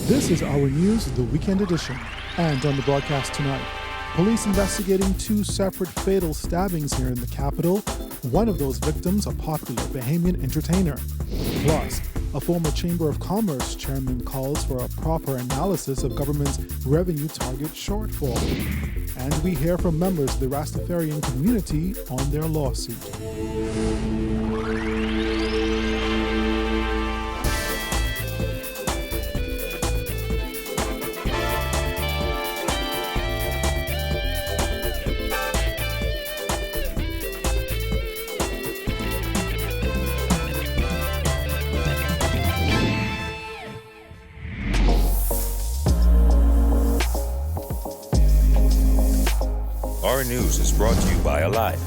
This is our news, the weekend edition. And on the broadcast tonight, police investigating two separate fatal stabbings here in the capital. One of those victims, a popular Bahamian entertainer. Plus, a former Chamber of Commerce chairman calls for a proper analysis of government's revenue target shortfall. And we hear from members of the Rastafarian community on their lawsuit. Our news is brought to you by Alive.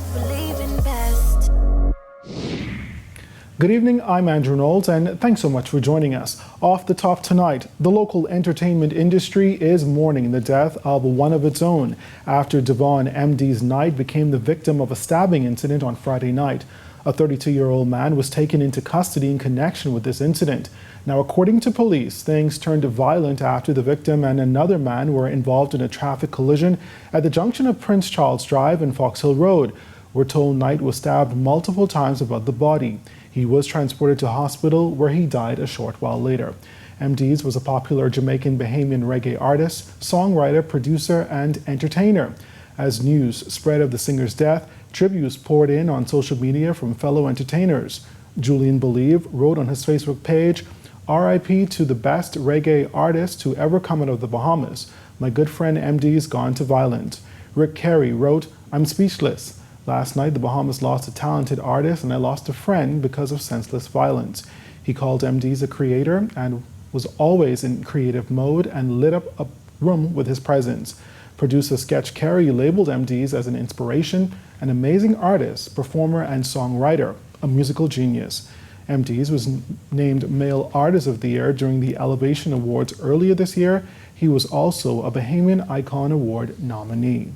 Good evening, I'm Andrew Knowles, and thanks so much for joining us. Off the top tonight, the local entertainment industry is mourning the death of one of its own after Devon MD's Knight became the victim of a stabbing incident on Friday night. A 32-year-old man was taken into custody in connection with this incident. Now, according to police, things turned violent after the victim and another man were involved in a traffic collision at the junction of Prince Charles Drive and Fox Hill Road. We're told Knight was stabbed multiple times above the body. He was transported to hospital where he died a short while later. MD's was a popular Jamaican Bahamian reggae artist, songwriter, producer, and entertainer. As news spread of the singer's death, tributes poured in on social media from fellow entertainers. Julian Believe wrote on his Facebook page, "R.I.P. to the best reggae artist to ever come out of the Bahamas. My good friend MD's gone to violent." Rick Carey wrote, "I'm speechless. Last night the Bahamas lost a talented artist and I lost a friend because of senseless violence." He called MD's a creator and was always in creative mode and lit up a room with his presence. Producer Sketch Carey labeled MD's as an inspiration, an amazing artist, performer, and songwriter, a musical genius. MD's was named Male Artist of the Year during the Elevation Awards earlier this year. He was also a Bahamian Icon Award nominee.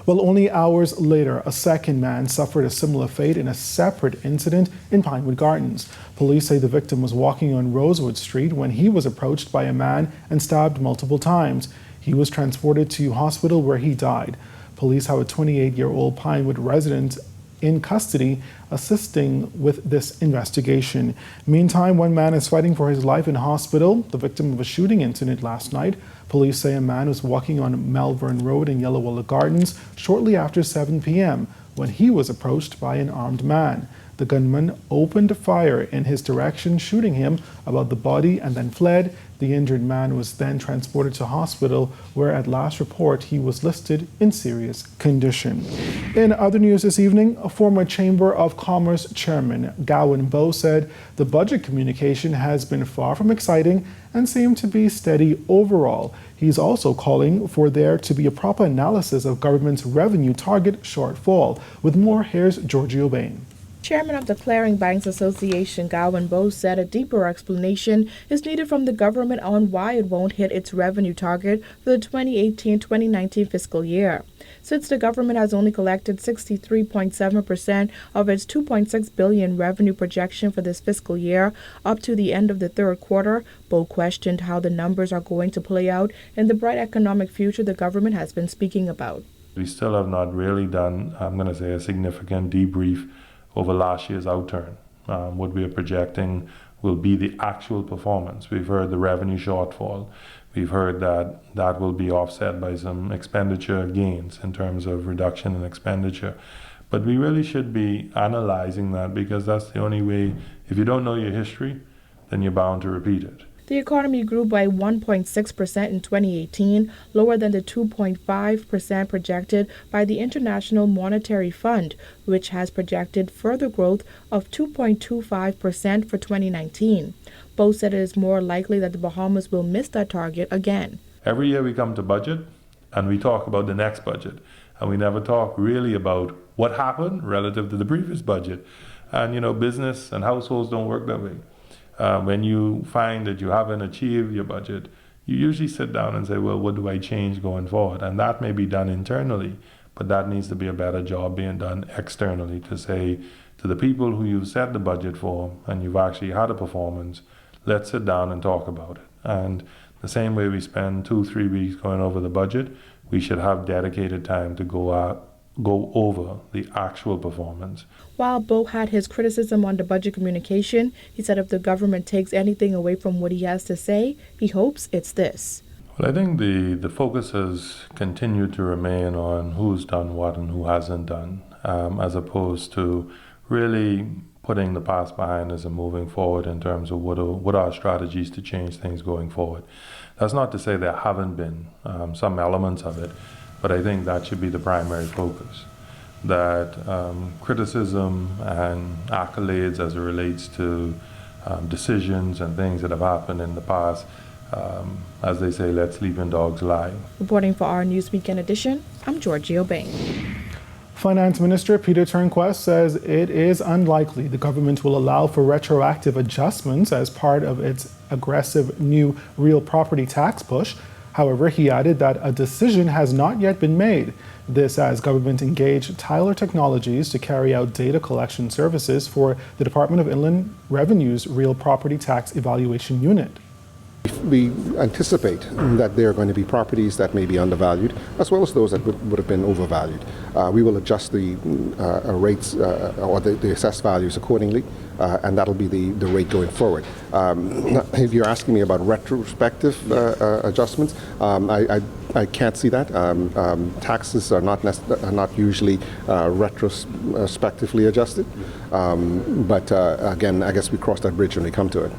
Well, only hours later, a second man suffered a similar fate in a separate incident in Pinewood Gardens. Police say the victim was walking on Rosewood Street when he was approached by a man and stabbed multiple times. He was transported to hospital where he died. Police have a 28-year-old Pinewood resident in custody assisting with this investigation. Meantime, one man is fighting for his life in hospital, the victim of a shooting incident last night. Police say a man was walking on Malvern Road in Yellowwalla Gardens shortly after 7 p.m. when he was approached by an armed man. The gunman opened fire in his direction, shooting him about the body and then fled. The injured man was then transported to hospital, where at last report he was listed in serious condition. In other news this evening, a former Chamber of Commerce chairman, Gowan Bowe, said the budget communication has been far from exciting and seemed to be steady overall. He's also calling for there to be a proper analysis of government's revenue target shortfall. With more, here's Giorgio Bain. Chairman of the Clearing Banks Association, Gowan Bowe, said a deeper explanation is needed from the government on why it won't hit its revenue target for the 2018-2019 fiscal year. Since the government has only collected 63.7% of its $2.6 billion revenue projection for this fiscal year up to the end of the third quarter, Bowe questioned how the numbers are going to play out in the bright economic future the government has been speaking about. We still have not really done, I'm going to say, a significant debrief over last year's outturn. What we are projecting will be the actual performance. We've heard the revenue shortfall. We've heard that that will be offset by some expenditure gains in terms of reduction in expenditure. But we really should be analyzing that, because that's the only way. If you don't know your history, then you're bound to repeat it. The economy grew by 1.6% in 2018, lower than the 2.5% projected by the International Monetary Fund, which has projected further growth of 2.25% for 2019. Bowe said it is more likely that the Bahamas will miss that target again. Every year we come to budget and we talk about the next budget, and we never talk really about what happened relative to the previous budget. And business and households don't work that way. When you find that you haven't achieved your budget, you usually sit down and say, well, what do I change going forward? And that may be done internally, but that needs to be a better job being done externally to say to the people who you've set the budget for and you've actually had a performance, let's sit down and talk about it. And the same way we spend 2-3 weeks going over the budget, we should have dedicated time to go over the actual performance. While Bo had his criticism on the budget communication, he said if the government takes anything away from what he has to say, he hopes it's this. Well, I think the focus has continued to remain on who's done what and who hasn't done, as opposed to really putting the past behind us and moving forward in terms of what are our strategies to change things going forward. That's not to say there haven't been some elements of it, but I think that should be the primary focus. That criticism and accolades as it relates to decisions and things that have happened in the past, as they say, let sleeping dogs lie. Reporting for our News Weekend edition, I'm Georgie Bain. Finance Minister Peter Turnquest says it is unlikely the government will allow for retroactive adjustments as part of its aggressive new real property tax push. However, he added that a decision has not yet been made. This as government engaged Tyler Technologies to carry out data collection services for the Department of Inland Revenue's Real Property Tax Evaluation Unit. We anticipate that there are going to be properties that may be undervalued, as well as those that would have been overvalued. We will adjust the rates or the assessed values accordingly, and that'll be the rate going forward. If you're asking me about retrospective adjustments, I can't see that. Taxes are not usually retrospectively adjusted, but again, I guess we cross that bridge when we come to it.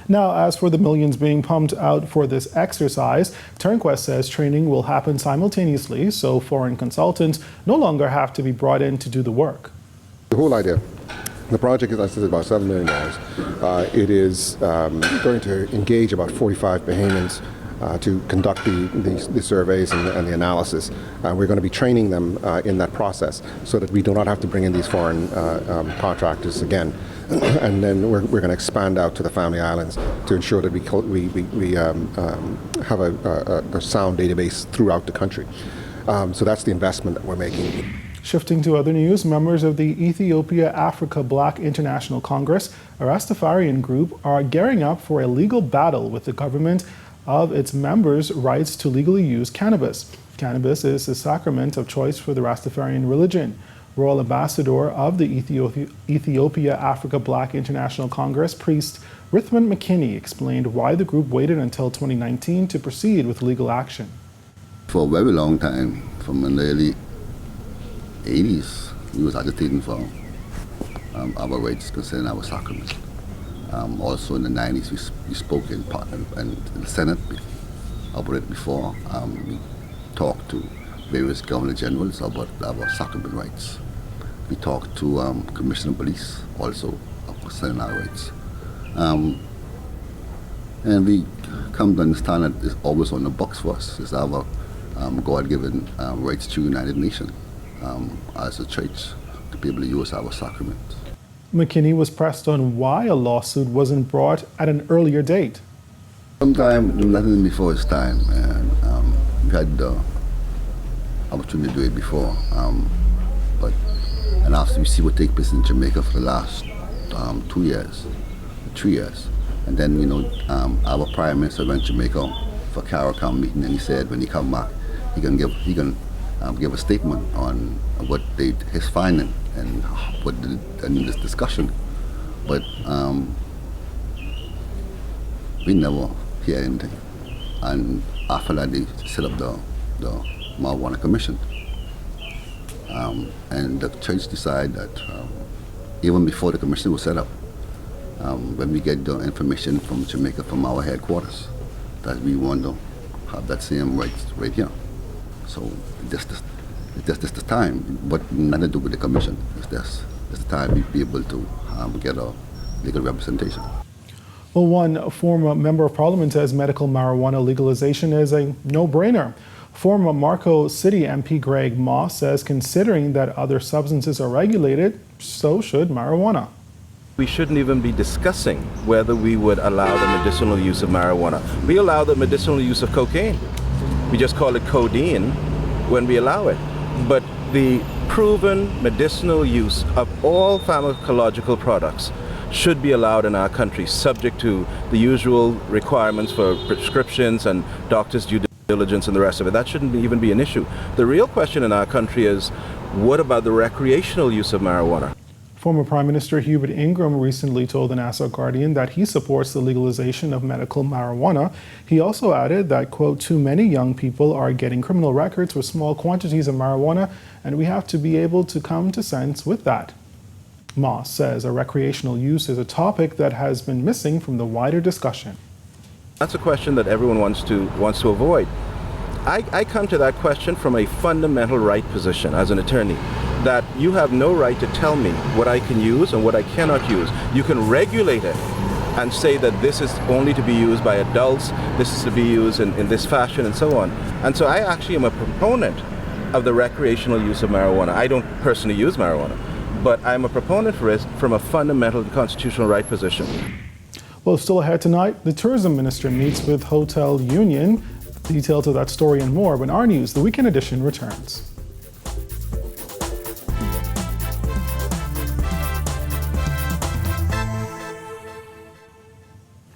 Now, as for the millions being pumped out for this exercise, Turnquest says training will happen simultaneously, so foreign consultants no longer have to be brought in to do the work. The whole idea, the project is, as I said, about $7 million. It is going to engage about 45 Bahamians to conduct the surveys and the analysis. We're going to be training them in that process so that we do not have to bring in these foreign contractors again. And then we're going to expand out to the Family Islands to ensure that we have a sound database throughout the country. So that's the investment that we're making. Shifting to other news, members of the Ethiopia-Africa Black International Congress, a Rastafarian group, are gearing up for a legal battle with the government of its members' rights to legally use cannabis. Cannabis is the sacrament of choice for the Rastafarian religion. Royal Ambassador of the Ethiopia-Africa Black International Congress, Priest Rithman McKinney, explained why the group waited until 2019 to proceed with legal action. For a very long time, from the early 80s, we was agitating for our rights concerning our sacrament. Also in the 90s, we spoke in the Senate about it before. We talked to various governor generals about our sacrament rights. We talked to Commissioner of Police also concerning our rights. And we come to understand that it's always on the box for us. It's our God-given rights to United Nations as a church to be able to use our sacrament. McKinney was pressed on why a lawsuit wasn't brought at an earlier date. Sometimes nothing before its time, and we had the opportunity to do it before, and after we see what takes place in Jamaica for the last 2 years, 3 years, and then our Prime Minister went to Jamaica for CARICOM meeting, and he said when he come back, he can give a statement on what his finding and what in this discussion, but we never hear anything. And after that, they set up the Marijuana Commission, and the church decided that even before the commission was set up, when we get the information from Jamaica, from our headquarters, that we want to have that same right here. So it's just the time, but nothing to do with the commission. It's just the time we be able to get a legal representation. Well, one former member of parliament says medical marijuana legalization is a no-brainer. Former Marco City MP Greg Moss says considering that other substances are regulated, so should marijuana. We shouldn't even be discussing whether we would allow the medicinal use of marijuana. We allow the medicinal use of cocaine. We just call it codeine when we allow it. But the proven medicinal use of all pharmacological products should be allowed in our country, subject to the usual requirements for prescriptions and doctors' due diligence and the rest of it. That shouldn't even be an issue. The real question in our country is, what about the recreational use of marijuana? Former Prime Minister Hubert Ingraham recently told the Nassau Guardian that he supports the legalization of medical marijuana. He also added that, quote, too many young people are getting criminal records for small quantities of marijuana, and we have to be able to come to sense with that. Moss says a recreational use is a topic that has been missing from the wider discussion. That's a question that everyone wants to avoid. I come to that question from a fundamental right position as an attorney, that you have no right to tell me what I can use and what I cannot use. You can regulate it and say that this is only to be used by adults, this is to be used in this fashion and so on. And so I actually am a proponent of the recreational use of marijuana. I don't personally use marijuana, but I'm a proponent for it from a fundamental constitutional right position. Well, still ahead tonight, the tourism minister meets with Hotel Union. Details of that story and more when our news, the Weekend Edition, returns.